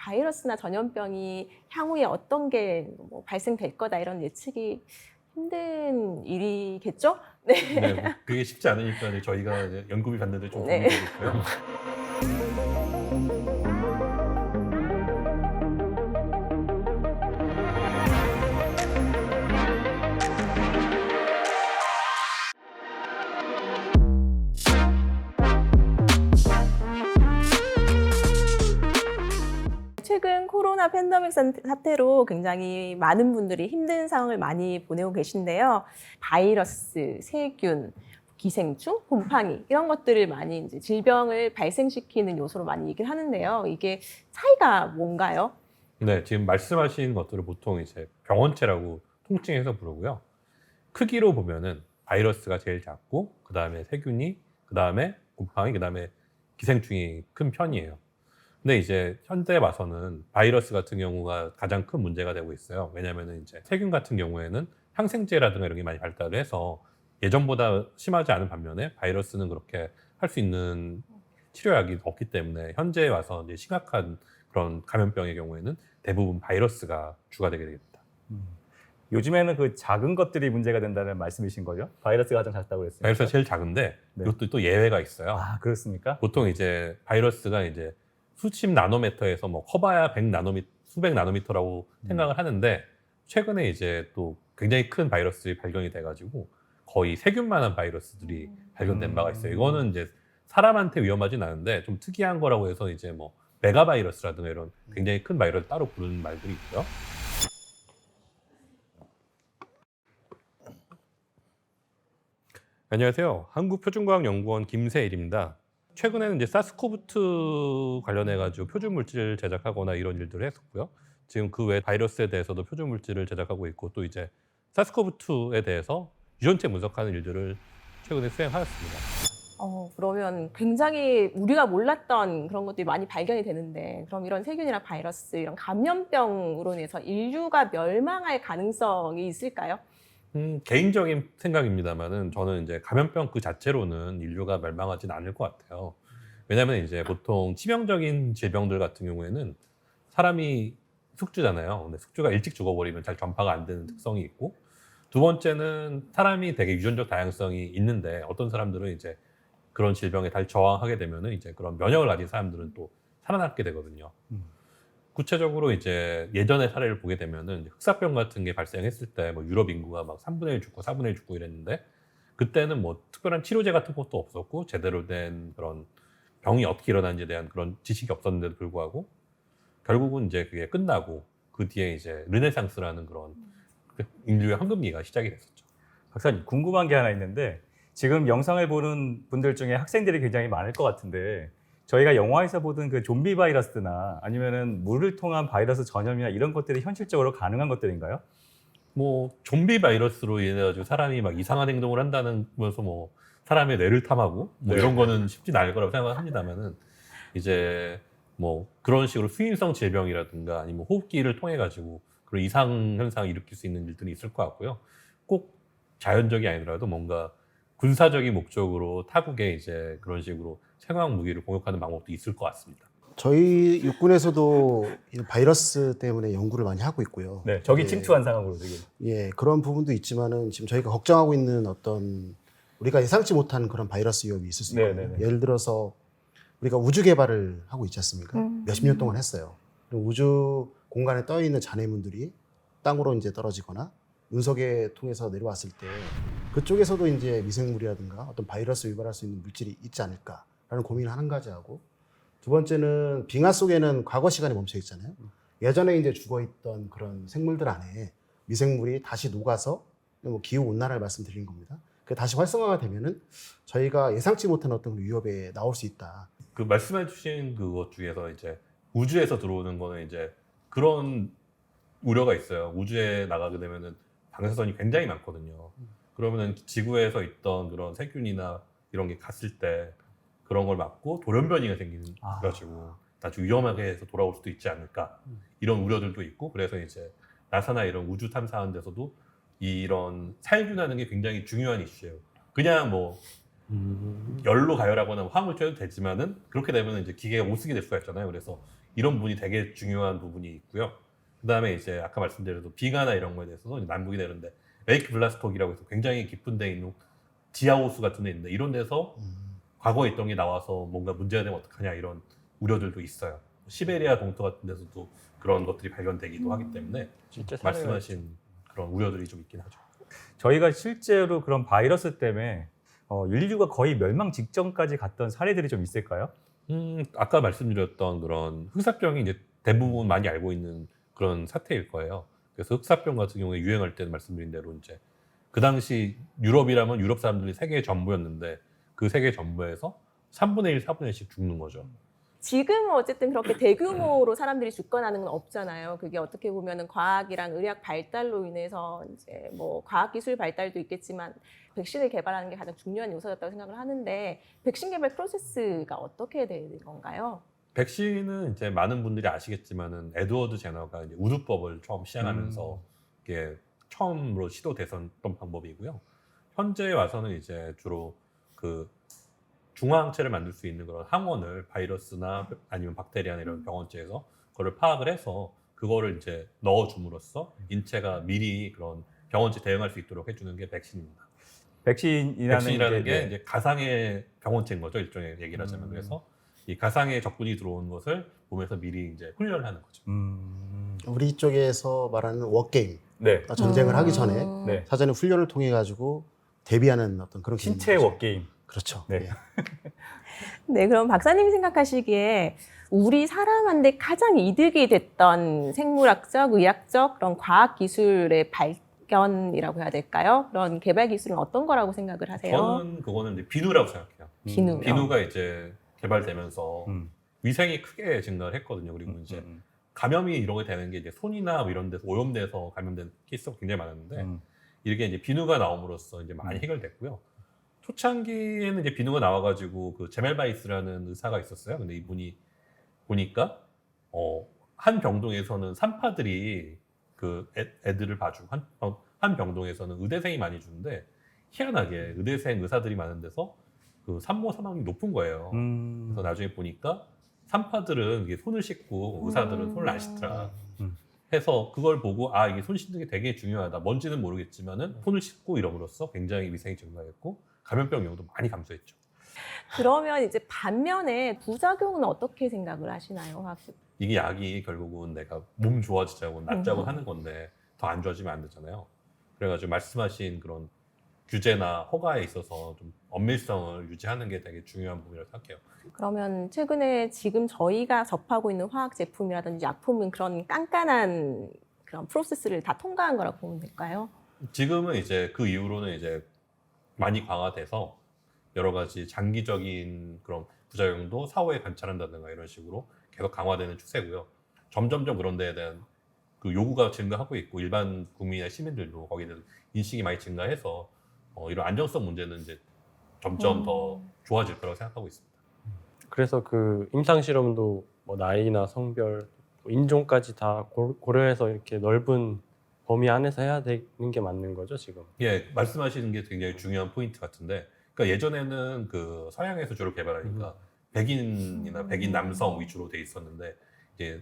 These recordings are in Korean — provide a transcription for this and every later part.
바이러스나 전염병이 향후에 어떤 게 뭐 발생될 거다 이런 예측이 힘든 일이겠죠? 네. 네, 뭐 그게 쉽지 않으니까 이제 저희가 이제 연구비 받는 데 좀 도움이 네. 되고 있고요. 최근 코로나 팬데믹 사태로 굉장히 많은 분들이 힘든 상황을 많이 보내고 계신데요. 바이러스, 세균, 기생충, 곰팡이 이런 것들을 많이 이제 질병을 발생시키는 요소로 많이 얘기를 하는데요. 이게 차이가 뭔가요? 네, 지금 말씀하신 것들을 보통 이제 병원체라고 통칭해서 부르고요. 크기로 보면은 바이러스가 제일 작고, 그 다음에 세균이, 그 다음에 곰팡이, 그 다음에 기생충이 큰 편이에요. 근데 이제 현대 와서는 바이러스 같은 경우가 가장 큰 문제가 되고 있어요. 왜냐하면 이제 세균 같은 경우에는 항생제라든가 이런 게 많이 발달을 해서 예전보다 심하지 않은 반면에 바이러스는 그렇게 할 수 있는 치료약이 없기 때문에 현재에 와서 이제 심각한 그런 감염병의 경우에는 대부분 바이러스가 주가 되게 됩니다. 요즘에는 그 작은 것들이 문제가 된다는 말씀이신 거죠? 바이러스가 가장 작다고 그랬으니까. 바이러스가 제일 작은데 네. 이것도 또 예외가 있어요. 아, 그렇습니까? 보통 이제 바이러스가 이제 수십 나노미터에서 뭐 커봐야 100 나노미터, 수백 나노미터라고 생각을 하는데 최근에 이제 또 굉장히 큰 바이러스들이 발견이 돼가지고 거의 세균만한 바이러스들이 발견된 바가 있어요. 이거는 이제 사람한테 위험하진 않은데 좀 특이한 거라고 해서 이제 뭐 메가바이러스라든가 이런 굉장히 큰 바이러스 따로 부르는 말들이 있고요. 안녕하세요. 한국표준과학연구원 김세일입니다. 최근에는 이제 사스코브2 관련해가지고 표준 물질 제작하거나 이런 일들을 했었고요. 지금 그 외 바이러스에 대해서도 표준 물질을 제작하고 있고 또 이제 사스코브2에 대해서 유전체 분석하는 일들을 최근에 수행하였습니다. 그러면 굉장히 우리가 몰랐던 그런 것들이 많이 발견이 되는데 그럼 이런 세균이나 바이러스, 이런 감염병으로 인해서 인류가 멸망할 가능성이 있을까요? 개인적인 생각입니다만은 저는 이제 감염병 그 자체로는 인류가 멸망하지는 않을 것 같아요. 왜냐하면 이제 보통 치명적인 질병들 같은 경우에는 사람이 숙주잖아요. 근데 숙주가 일찍 죽어버리면 잘 전파가 안 되는 특성이 있고, 두 번째는 사람이 되게 유전적 다양성이 있는데 어떤 사람들은 이제 그런 질병에 잘 저항하게 되면은 이제 그런 면역을 가진 사람들은 또 살아남게 되거든요. 구체적으로 이제 예전의 사례를 보게 되면은 흑사병 같은 게 발생했을 때 뭐 유럽 인구가 막 3분의 1 죽고 4분의 1 죽고 이랬는데 그때는 뭐 특별한 치료제 같은 것도 없었고 제대로 된 그런 병이 어떻게 일어나는지에 대한 그런 지식이 없었는데도 불구하고 결국은 이제 그게 끝나고 그 뒤에 이제 르네상스라는 그런 인류의 황금기가 시작이 됐었죠. 박사님, 궁금한 게 하나 있는데 지금 영상을 보는 분들 중에 학생들이 굉장히 많을 것 같은데 저희가 영화에서 보던 그 좀비 바이러스나 아니면은 물을 통한 바이러스 전염이나 이런 것들이 현실적으로 가능한 것들인가요? 뭐 좀비 바이러스로 인해 가지고 사람이 막 이상한 행동을 한다는 거면서 뭐 사람의 뇌를 탐하고 뭐 이런 거는 쉽진 않을 거라고 생각합니다만은 이제 뭐 그런 식으로 수인성 질병이라든가 아니면 호흡기를 통해 가지고 그런 이상 현상을 일으킬 수 있는 일들이 있을 것 같고요. 꼭 자연적이 아니더라도 뭔가 군사적인 목적으로 타국에 이제 그런 식으로 생화학 무기를 공격하는 방법도 있을 것 같습니다. 저희 육군에서도 이 바이러스 때문에 연구를 많이 하고 있고요. 네, 적이 예, 침투한 상황으로 지금. 예, 그런 부분도 있지만은 지금 저희가 걱정하고 있는 어떤 우리가 예상치 못한 그런 바이러스 위험이 있을 수 있거든요. 네네네. 예를 들어서 우리가 우주 개발을 하고 있지 않습니까? 몇십 년 동안 했어요. 그리고 우주 공간에 떠 있는 잔해물들이 땅으로 이제 떨어지거나 운석에 통해서 내려왔을 때 그쪽에서도 이제 미생물이라든가 어떤 바이러스 유발할 수 있는 물질이 있지 않을까라는 고민을 하는 가지하고, 두 번째는 빙하 속에는 과거 시간이 멈춰 있잖아요. 예전에 이제 죽어 있던 그런 생물들 안에 미생물이 다시 녹아서 뭐 기후 온난화를 말씀드린 겁니다. 그 다시 활성화가 되면은 저희가 예상치 못한 어떤 위협에 나올 수 있다. 그 말씀해 주신 그것 중에서 이제 우주에서 들어오는 거는 이제 그런 우려가 있어요. 우주에 나가게 되면은 방사선이 굉장히 많거든요. 그러면은 지구에서 있던 그런 세균이나 이런 게 갔을 때 그런 걸 막고 돌연변이가 생기는 가지고 나중에 위험하게 해서 돌아올 수도 있지 않을까 이런 우려들도 있고, 그래서 이제 나사나 이런 우주 탐사하는 데서도 이런 살균하는 게 굉장히 중요한 이슈예요. 그냥 뭐 열로 가열하거나 화학물 쬐도 되지만은 그렇게 되면 이제 기계가 못 쓰게 될 수가 있잖아요. 그래서 이런 부분이 되게 중요한 부분이 있고요. 그다음에 이제 아까 말씀드린 빙하나 이런 거에 대해서도 남북이 되는데 레이크 블라스톡이라고 해서 굉장히 깊은 데 있는 지하 호수 같은 데 있는데 이런 데서 과거에 있던 게 나와서 뭔가 문제가 되면 어떡하냐 이런 우려들도 있어요. 시베리아 동토 같은 데서도 그런 것들이 발견되기도 하기 때문에 실제 말씀하신 그런 우려들이 좀 있긴 하죠. 저희가 실제로 그런 바이러스 때문에 인류가 거의 멸망 직전까지 갔던 사례들이 좀 있을까요? 아까 말씀드렸던 그런 흑사병이 이제 대부분 많이 알고 있는 그런 사태일 거예요. 그래서 흑사병 같은 경우에 유행할 때는 말씀드린 대로 이제 그 당시 유럽이라면 유럽 사람들이 세계 전부였는데 그 세계 전부에서 3분의 1, 4분의 1씩 죽는 거죠. 지금은 어쨌든 그렇게 대규모로 사람들이 죽거나는 건 없잖아요. 그게 어떻게 보면은 과학이랑 의학 발달로 인해서 이제 뭐 과학 기술 발달도 있겠지만 백신을 개발하는 게 가장 중요한 요소였다고 생각을 하는데 백신 개발 프로세스가 어떻게 되는 건가요? 백신은 이제 많은 분들이 아시겠지만은 에드워드 제너가 이제 우두법을 처음 시행하면서 이게 처음으로 시도됐던 방법이고요. 현재 와서는 이제 주로 그 중화항체를 만들 수 있는 그런 항원을 바이러스나 아니면 박테리아나 이런 병원체에서 그걸 파악을 해서 그거를 이제 넣어줌으로써 인체가 미리 그런 병원체 대응할 수 있도록 해주는 게 백신입니다. 백신이라는 게 이제 가상의 병원체인 거죠. 일종의 얘기를 하자면. 그래서 이 가상의 적군이 들어오는 것을 몸에서 미리 이제 훈련을 하는 거죠. 우리 쪽에서 말하는 워게임, 네. 전쟁을 하기 전에 네. 사전에 훈련을 통해 가지고 대비하는 어떤 그런 신체 개념이죠. 워게임. 그렇죠. 네. 예. 네, 그럼 박사님이 생각하시기에 우리 사람한테 가장 이득이 됐던 생물학적, 의학적 그런 과학 기술의 발견이라고 해야 될까요? 그런 개발 기술은 어떤 거라고 생각을 하세요? 저는 그거는 이제 비누라고 생각해요. 비누요? 비누가 이제 개발되면서 위생이 크게 증가를 했거든요. 그리고 이제 감염이 이렇게 되는 게 이제 손이나 뭐 이런 데서 오염돼서 감염된 케이스가 굉장히 많았는데 이렇게 이제 비누가 나옴으로써 이제 많이 해결됐고요. 초창기에는 이제 비누가 나와가지고 그 제멜바이스라는 의사가 있었어요. 근데 이분이 보니까 한 병동에서는 산파들이 그 애들을 봐주고 한 병동에서는 의대생이 많이 주는데 희한하게 의대생 의사들이 많은 데서 그 산모 사망률이 높은 거예요. 그래서 나중에 보니까 산파들은 이게 손을 씻고 의사들은 손을 안 씻더라. 해서 그걸 보고 이게 손 씻는 게 되게 중요하다. 뭔지는 모르겠지만은 손을 씻고 이럼으로써 굉장히 위생이 증가했고 감염병 위험도 많이 감소했죠. 그러면 이제 반면에 부작용은 어떻게 생각을 하시나요? 이게 약이 결국은 내가 몸 좋아지자고 낫자고 하는 건데 더 안 좋아지면 안 되잖아요. 그래가지고 말씀하신 그런 규제나 허가에 있어서 좀 엄밀성을 유지하는 게 되게 중요한 부분이라고 생각해요. 그러면 최근에 지금 저희가 접하고 있는 화학 제품이라든지 약품은 그런 깐깐한 그런 프로세스를 다 통과한 거라고 보면 될까요? 지금은 이제 그 이후로는 이제 많이 강화돼서 여러 가지 장기적인 그런 부작용도 사후에 관찰한다든가 이런 식으로 계속 강화되는 추세고요. 점점점 그런 데에 대한 그 요구가 증가하고 있고 일반 국민이나 시민들도 거기에 대한 인식이 많이 증가해서 이런 안정성 문제는 이제 점점 더 좋아질 거라고 생각하고 있습니다. 그래서 그 임상 실험도 뭐 나이나 성별, 인종까지 다 고려해서 이렇게 넓은 범위 안에서 해야 되는 게 맞는 거죠 지금? 예, 말씀하시는 게 굉장히 중요한 포인트 같은데, 그러니까 예전에는 그 서양에서 주로 개발하니까 백인이나 백인 남성 위주로 돼 있었는데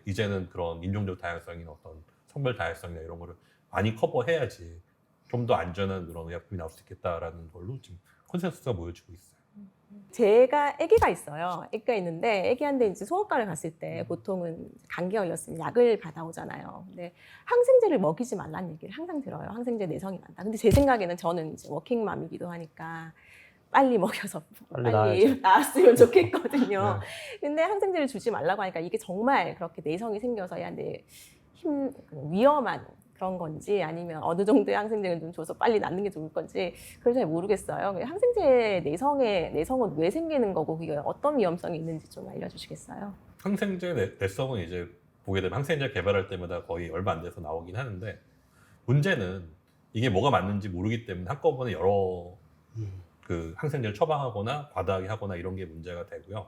이제는 그런 인종적 다양성이나 어떤 성별 다양성이나 이런 거를 많이 커버해야지 좀 더 안전한 그런 의약품이 나올 수 있겠다라는 걸로 지금 컨센서스가 모여지고 있어요. 제가 아기가 있어요. 아기가 있는데 아기한테 이제 소아과를 갔을 때 보통은 감기 걸렸으면 약을 받아오잖아요. 근데 항생제를 먹이지 말라는 얘기를 항상 들어요. 항생제 내성이 많다. 근데 제 생각에는 저는 이제 워킹맘이기도 하니까 빨리 먹여서 빨리 나았으면 좋겠거든요. 근데 항생제를 주지 말라고 하니까 이게 정말 그렇게 내성이 생겨서 얘한테 위험한 그런 건지 아니면 어느 정도의 항생제를 좀 줘서 빨리 낫는 게 좋을 건지 그걸 잘 모르겠어요. 항생제 내성은 왜 생기는 거고 그게 어떤 위험성이 있는지 좀 알려주시겠어요? 항생제 내성은 이제 보게 되면 항생제 개발할 때마다 거의 얼마 안 돼서 나오긴 하는데 문제는 이게 뭐가 맞는지 모르기 때문에 한꺼번에 여러 그 항생제를 처방하거나 과다하게 하거나 이런 게 문제가 되고요.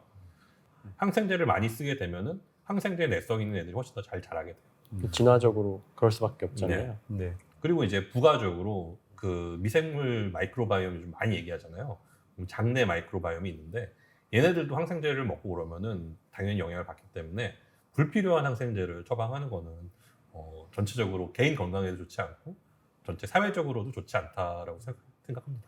항생제를 많이 쓰게 되면은 항생제 내성 있는 애들이 훨씬 더 잘 자라게 돼요. 진화적으로 그럴 수밖에 없잖아요. 네. 그리고 이제 부가적으로 그 미생물 마이크로바이옴을 좀 많이 얘기하잖아요. 장내 마이크로바이옴이 있는데 얘네들도 항생제를 먹고 그러면은 당연히 영향을 받기 때문에 불필요한 항생제를 처방하는 거는 전체적으로 개인 건강에도 좋지 않고 전체 사회적으로도 좋지 않다라고 생각합니다.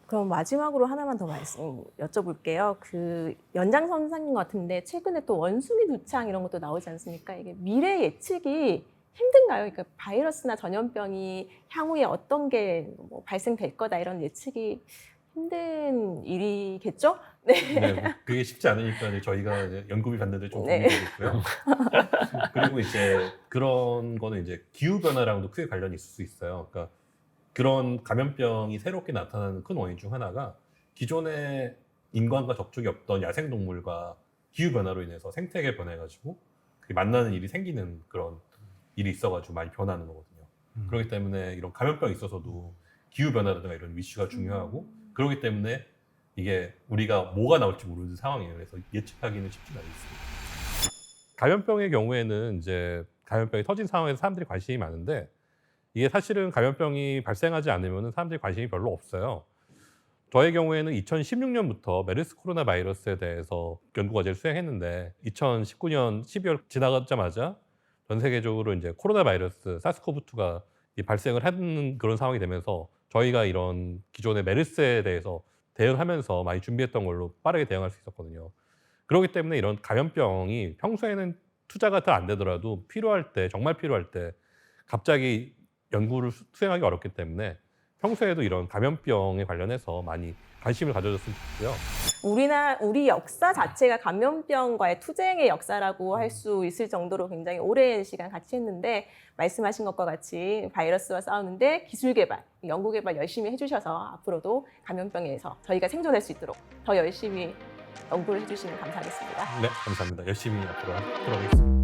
그럼 마지막으로 하나만 더 말씀 여쭤볼게요. 그 연장선상인 것 같은데 최근에 또 원숭이 두창 이런 것도 나오지 않습니까? 이게 미래 예측이 힘든가요? 그러니까 바이러스나 전염병이 향후에 어떤 게 뭐 발생될 거다 이런 예측이 힘든 일이겠죠? 네. 네, 그게 쉽지 않으니까 이제 저희가 이제 연구비 받는데 좀 네. 고민되고 있고요. 그리고 이제 그런 거는 이제 기후 변화랑도 크게 관련이 있을 수 있어요. 그러니까 그런 감염병이 새롭게 나타나는 큰 원인 중 하나가 기존에 인간과 접촉이 없던 야생 동물과 기후 변화로 인해서 생태계 변해가지고 만나는 일이 생기는 그런 일이 있어가지고 많이 변하는 거거든요. 그렇기 때문에 이런 감염병에 있어서도 기후 변화라든가 이런 이슈가 중요하고 그렇기 때문에 이게 우리가 뭐가 나올지 모르는 상황이에요. 그래서 예측하기는 쉽지 않습니다. 감염병의 경우에는 이제 감염병이 터진 상황에서 사람들이 관심이 많은데 이게 사실은 감염병이 발생하지 않으면 사람들이 관심이 별로 없어요. 저의 경우에는 2016년부터 메르스 코로나 바이러스에 대해서 연구 과제를 수행했는데 2019년 12월 지나가자마자 전 세계적으로 이제 코로나 바이러스 사스코브2가 발생을 하는 그런 상황이 되면서 저희가 이런 기존의 메르스에 대해서 대응하면서 많이 준비했던 걸로 빠르게 대응할 수 있었거든요. 그렇기 때문에 이런 감염병이 평소에는 투자가 더 안 되더라도 필요할 때, 정말 필요할 때 갑자기 연구를 수행하기 어렵기 때문에 평소에도 이런 감염병에 관련해서 많이 관심을 가져줬으면 좋겠고요. 우리 역사 자체가 감염병과의 투쟁의 역사라고 할 수 있을 정도로 굉장히 오랜 시간 같이 했는데 말씀하신 것과 같이 바이러스와 싸우는데 기술 개발, 연구 개발 열심히 해주셔서 앞으로도 감염병에서 저희가 생존할 수 있도록 더 열심히 연구를 해주시면 감사하겠습니다. 네, 감사합니다. 열심히 앞으로 하도록 하겠습니다.